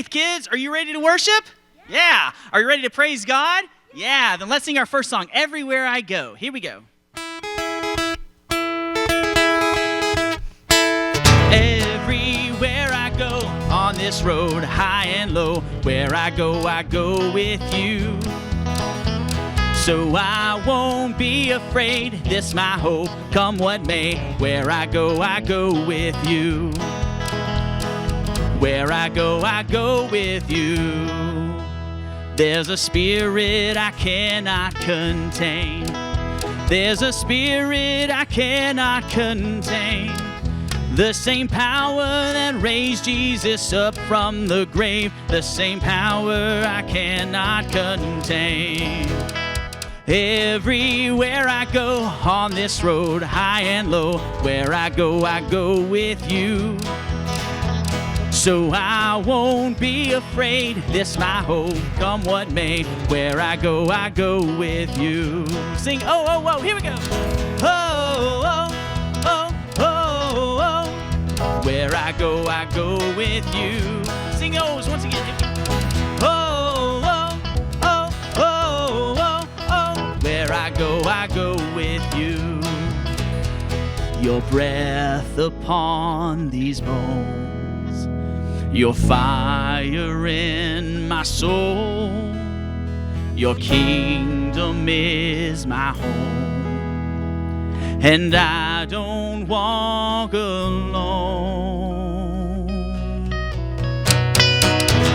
faith, kids. Are you ready to worship? Yeah. Are you ready to praise God? Yeah. Then let's sing our first song, Everywhere I Go. Here we go. Everywhere I go on this road, high and low, where I go with you. So I won't be afraid, this my hope, come what may. Where I go with you. Where I go with you. There's a spirit I cannot contain. There's a spirit I cannot contain. The same power that raised Jesus up from the grave, the same power I cannot contain. Everywhere I go on this road, high and low, where I go with you. So I won't be afraid, this my hope, come what may. Where I go with you. Sing, oh, oh, oh, here we go. Oh, oh, oh, oh, oh. Where I go with you. Sing those once again. Oh, oh, oh, oh, oh, oh. Where I go with you. Your breath upon these bones, your fire in my soul, your kingdom is my home, and I don't walk alone.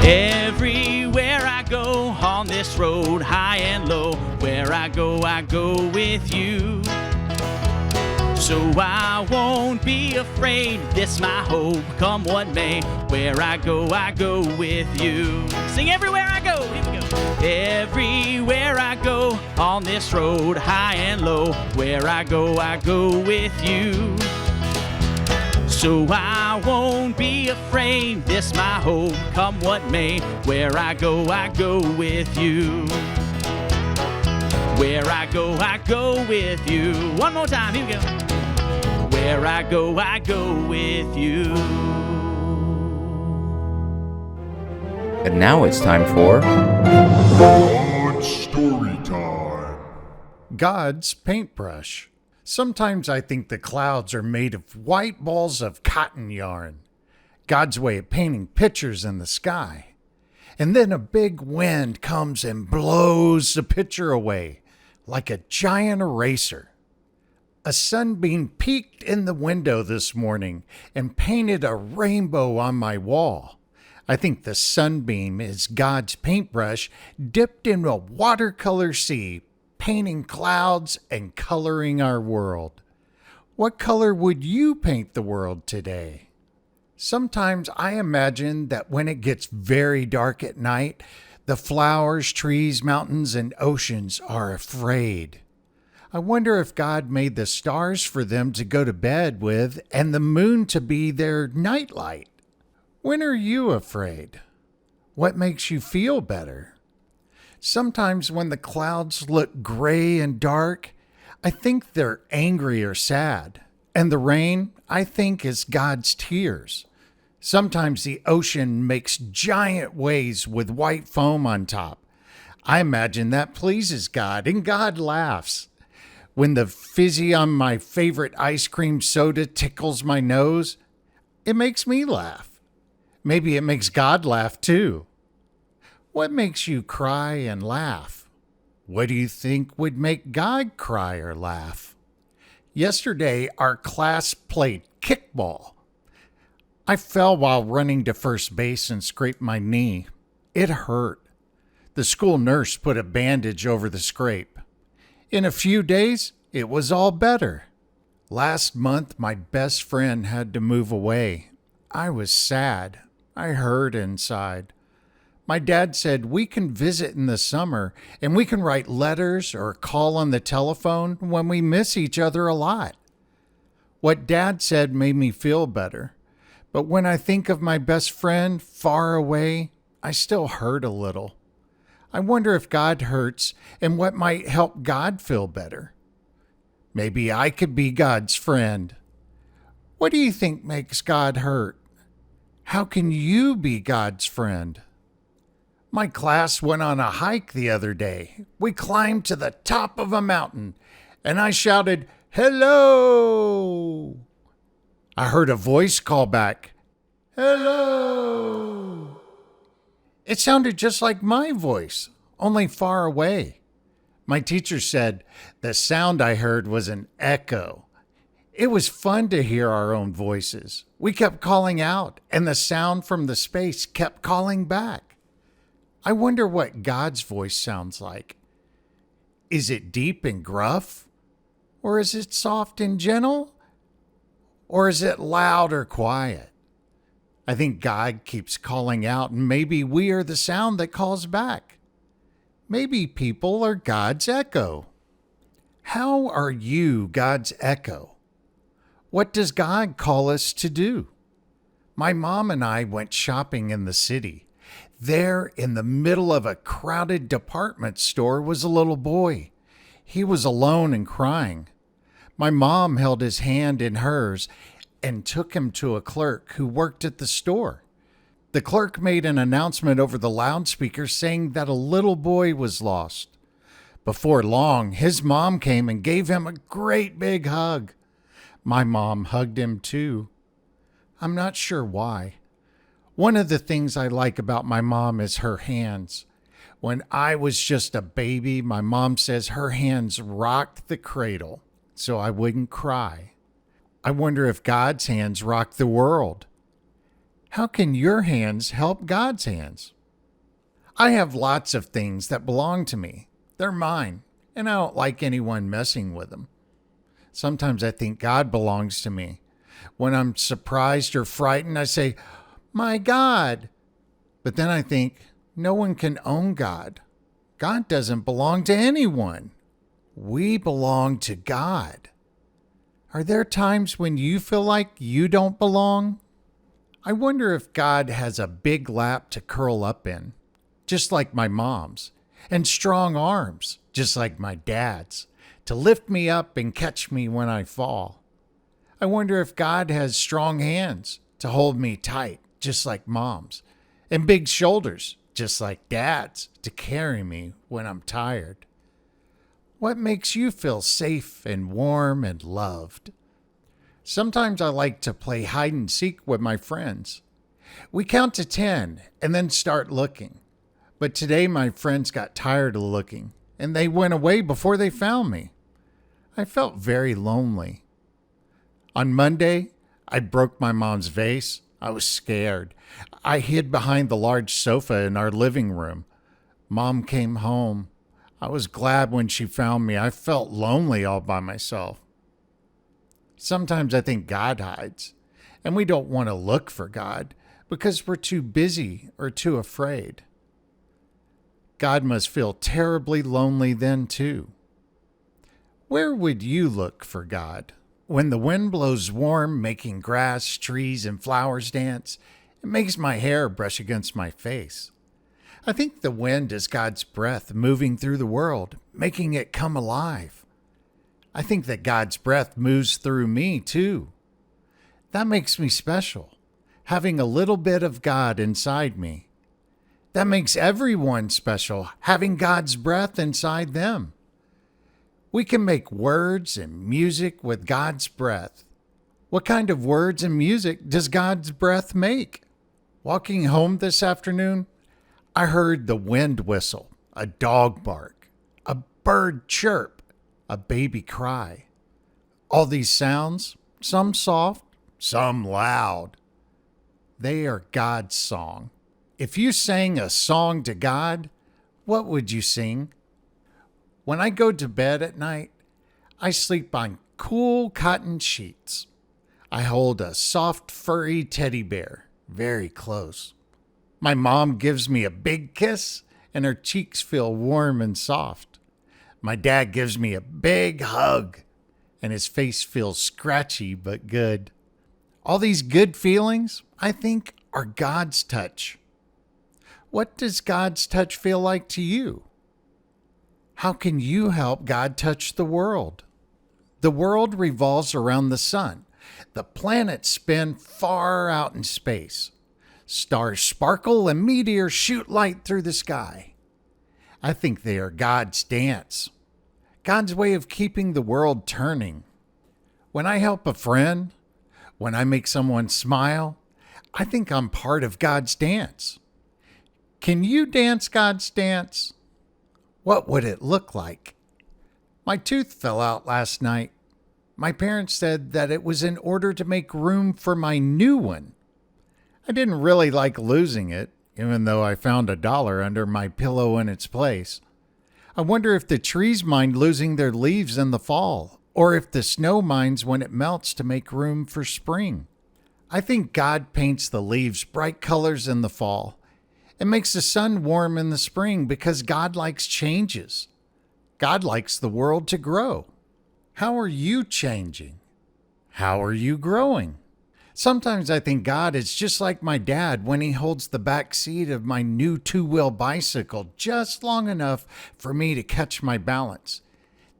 Everywhere I go on this road, high and low, where I go with you. So I won't be afraid, this my hope, come what may. Where I go with you. Sing everywhere I go, here we go. Everywhere I go on this road, high and low, where I go with you. So I won't be afraid, this my hope, come what may. Where I go with you. Where I go with you. One more time, here we go. Where I go with you. And now it's time for God's Story Time. God's Paintbrush. Sometimes I think the clouds are made of white balls of cotton yarn. God's way of painting pictures in the sky. And then a big wind comes and blows the picture away like a giant eraser. A sunbeam peeked in the window this morning and painted a rainbow on my wall. I think the sunbeam is God's paintbrush dipped in a watercolor sea, painting clouds and coloring our world. What color would you paint the world today? Sometimes I imagine that when it gets very dark at night, the flowers, trees, mountains, and oceans are afraid. I wonder if God made the stars for them to go to bed with and the moon to be their nightlight. When are you afraid? What makes you feel better? Sometimes when the clouds look gray and dark, I think they're angry or sad. And the rain, I think, is God's tears. Sometimes the ocean makes giant waves with white foam on top. I imagine that pleases God, and God laughs. When the fizzy on my favorite ice cream soda tickles my nose, it makes me laugh. Maybe it makes God laugh too. What makes you cry and laugh? What do you think would make God cry or laugh? Yesterday, our class played kickball. I fell while running to first base and scraped my knee. It hurt. The school nurse put a bandage over the scrape. In a few days, it was all better. Last month, my best friend had to move away. I was sad. I hurt inside. My dad said we can visit in the summer and we can write letters or call on the telephone when we miss each other a lot. What Dad said made me feel better. But when I think of my best friend far away, I still hurt a little. I wonder if God hurts and what might help God feel better. Maybe I could be God's friend. What do you think makes God hurt? How can you be God's friend? My class went on a hike the other day. We climbed to the top of a mountain, and I shouted, "Hello!" I heard a voice call back, "Hello!" It sounded just like my voice, only far away. My teacher said the sound I heard was an echo. It was fun to hear our own voices. We kept calling out, and the sound from the space kept calling back. I wonder what God's voice sounds like. Is it deep and gruff? Or is it soft and gentle? Or is it loud or quiet? I think God keeps calling out, and maybe we are the sound that calls back. Maybe people are God's echo. How are you God's echo? What does God call us to do? My mom and I went shopping in the city. There, in the middle of a crowded department store, was a little boy. He was alone and crying. My mom held his hand in hers and took him to a clerk who worked at the store. The clerk made an announcement over the loudspeaker saying that a little boy was lost. Before long, his mom came and gave him a great big hug. My mom hugged him too. I'm not sure why. One of the things I like about my mom is her hands. When I was just a baby, my mom says her hands rocked the cradle so I wouldn't cry. I wonder if God's hands rock the world. How can your hands help God's hands? I have lots of things that belong to me. They're mine, and I don't like anyone messing with them. Sometimes I think God belongs to me. When I'm surprised or frightened, I say, "My God." But then I think, no one can own God. God doesn't belong to anyone. We belong to God. Are there times when you feel like you don't belong? I wonder if God has a big lap to curl up in, just like my mom's, and strong arms, just like my dad's, to lift me up and catch me when I fall. I wonder if God has strong hands to hold me tight, just like mom's, and big shoulders, just like dad's, to carry me when I'm tired. What makes you feel safe and warm and loved? Sometimes I like to play hide and seek with my friends. We count to 10 and then start looking. But today my friends got tired of looking and they went away before they found me. I felt very lonely. On Monday, I broke my mom's vase. I was scared. I hid behind the large sofa in our living room. Mom came home. I was glad when she found me. I felt lonely all by myself. Sometimes I think God hides, and we don't want to look for God because we're too busy or too afraid. God must feel terribly lonely then too. Where would you look for God? When the wind blows warm, making grass, trees, and flowers dance, it makes my hair brush against my face. I think the wind is God's breath moving through the world, making it come alive. I think that God's breath moves through me too. That makes me special, having a little bit of God inside me. That makes everyone special, having God's breath inside them. We can make words and music with God's breath. What kind of words and music does God's breath make? Walking home this afternoon, I heard the wind whistle, a dog bark, a bird chirp, a baby cry. All these sounds, some soft, some loud. They are God's song. If you sang a song to God, what would you sing? When I go to bed at night, I sleep on cool cotton sheets. I hold a soft, furry teddy bear very close. My mom gives me a big kiss, and her cheeks feel warm and soft. My dad gives me a big hug, and his face feels scratchy but good. All these good feelings, I think, are God's touch. What does God's touch feel like to you? How can you help God touch the world? The world revolves around the sun. The planets spin far out in space. Stars sparkle and meteors shoot light through the sky. I think they are God's dance, God's way of keeping the world turning. When I help a friend, when I make someone smile, I think I'm part of God's dance. Can you dance God's dance? What would it look like? My tooth fell out last night. My parents said that it was in order to make room for my new one. I didn't really like losing it, even though I found $1 under my pillow in its place. I wonder if the trees mind losing their leaves in the fall, or if the snow minds when it melts to make room for spring. I think God paints the leaves bright colors in the fall and makes the sun warm in the spring because God likes changes. God likes the world to grow. How are you changing? How are you growing? Sometimes I think God is just like my dad when he holds the back seat of my new two-wheel bicycle just long enough for me to catch my balance.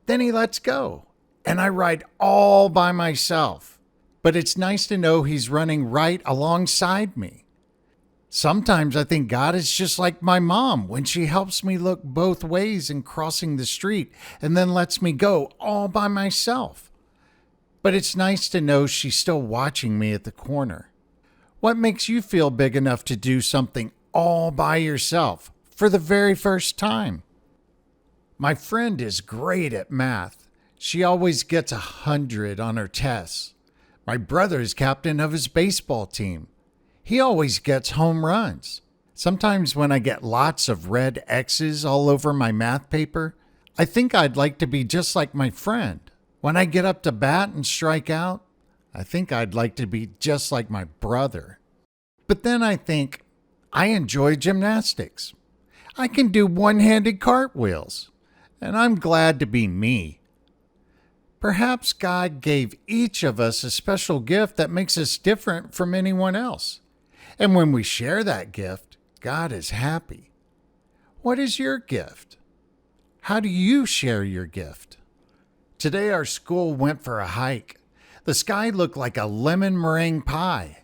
Then he lets go, and I ride all by myself. But it's nice to know he's running right alongside me. Sometimes I think God is just like my mom when she helps me look both ways in crossing the street and then lets me go all by myself. But it's nice to know she's still watching me at the corner. What makes you feel big enough to do something all by yourself for the very first time? My friend is great at math. She always gets 100 on her tests. My brother is captain of his baseball team. He always gets home runs. Sometimes when I get lots of red X's all over my math paper, I think I'd like to be just like my friend. When I get up to bat and strike out, I think I'd like to be just like my brother. But then I think, I enjoy gymnastics. I can do one-handed cartwheels, and I'm glad to be me. Perhaps God gave each of us a special gift that makes us different from anyone else. And when we share that gift, God is happy. What is your gift? How do you share your gift? Today our school went for a hike. The sky looked like a lemon meringue pie.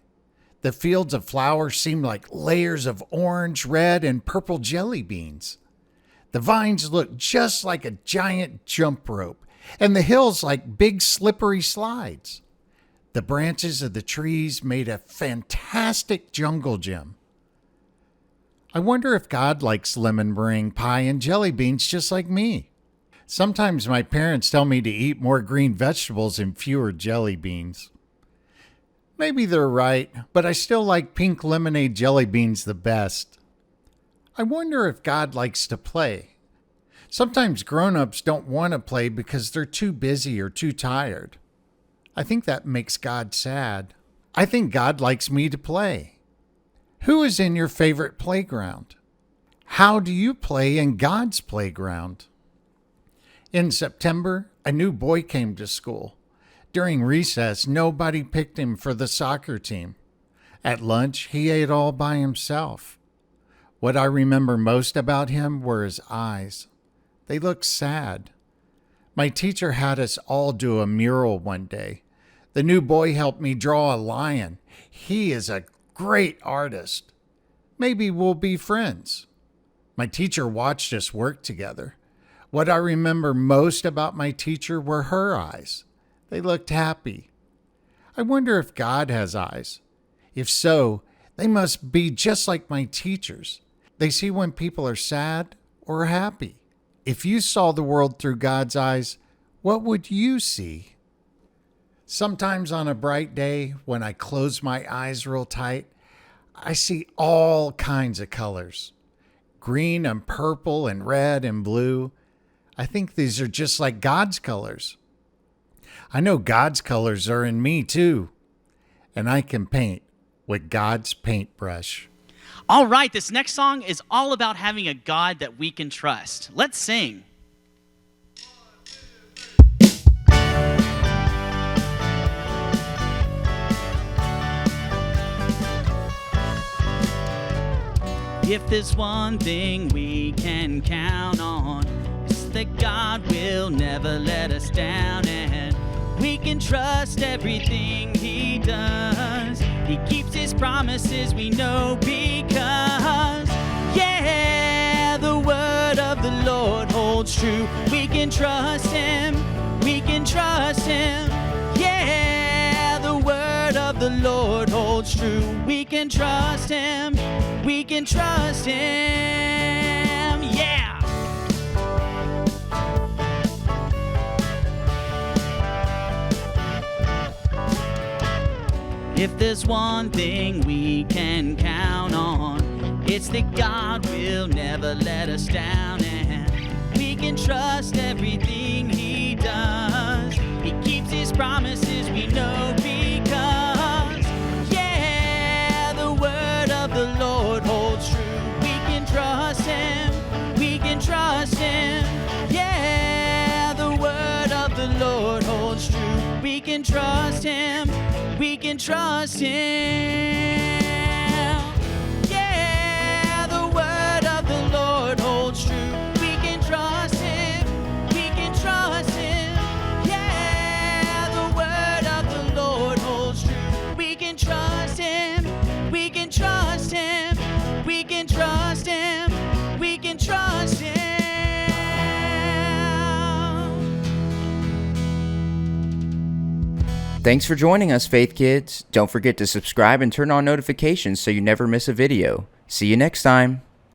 The fields of flowers seemed like layers of orange, red, and purple jelly beans. The vines looked just like a giant jump rope, and the hills like big slippery slides. The branches of the trees made a fantastic jungle gym. I wonder if God likes lemon meringue pie and jelly beans just like me. Sometimes my parents tell me to eat more green vegetables and fewer jelly beans. Maybe they're right, but I still like pink lemonade jelly beans the best. I wonder if God likes to play. Sometimes grown-ups don't want to play because they're too busy or too tired. I think that makes God sad. I think God likes me to play. Who is in your favorite playground? How do you play in God's playground? In September, a new boy came to school. During recess, nobody picked him for the soccer team. At lunch, he ate all by himself. What I remember most about him were his eyes. They looked sad. My teacher had us all do a mural one day. The new boy helped me draw a lion. He is a great artist. Maybe we'll be friends. My teacher watched us work together. What I remember most about my teacher were her eyes. They looked happy. I wonder if God has eyes. If so, they must be just like my teachers. They see when people are sad or happy. If you saw the world through God's eyes, what would you see? Sometimes on a bright day, when I close my eyes real tight, I see all kinds of colors. Green and purple and red and blue. I think these are just like God's colors. I know God's colors are in me too. And I can paint with God's paintbrush. All right, this next song is all about having a God that we can trust. Let's sing. If there's one thing we can count on, it's that God will never let us down, and we can trust everything He does. He keeps His promises we know because, yeah, the word of the Lord holds true. We can trust Him, we can trust Him. Yeah, the word of the Lord holds true. We can trust Him, we can trust Him. Yeah. If there's one thing we can count on, it's that God will never let us down, and we can trust everything He does. He keeps His promises, we know because, yeah, the word of the Lord holds true. We can trust Him, we can trust Him. Yeah, the word of the Lord holds true. We can trust Him, we can trust Him. Yeah, the word of the Lord holds true. We can trust Him, we can trust Him. Yeah, the word of the Lord holds true. We can trust Him, we can trust Him. We can trust Him, we can trust Him. Thanks for joining us, Faith Kids. Don't forget to subscribe and turn on notifications so you never miss a video. See you next time.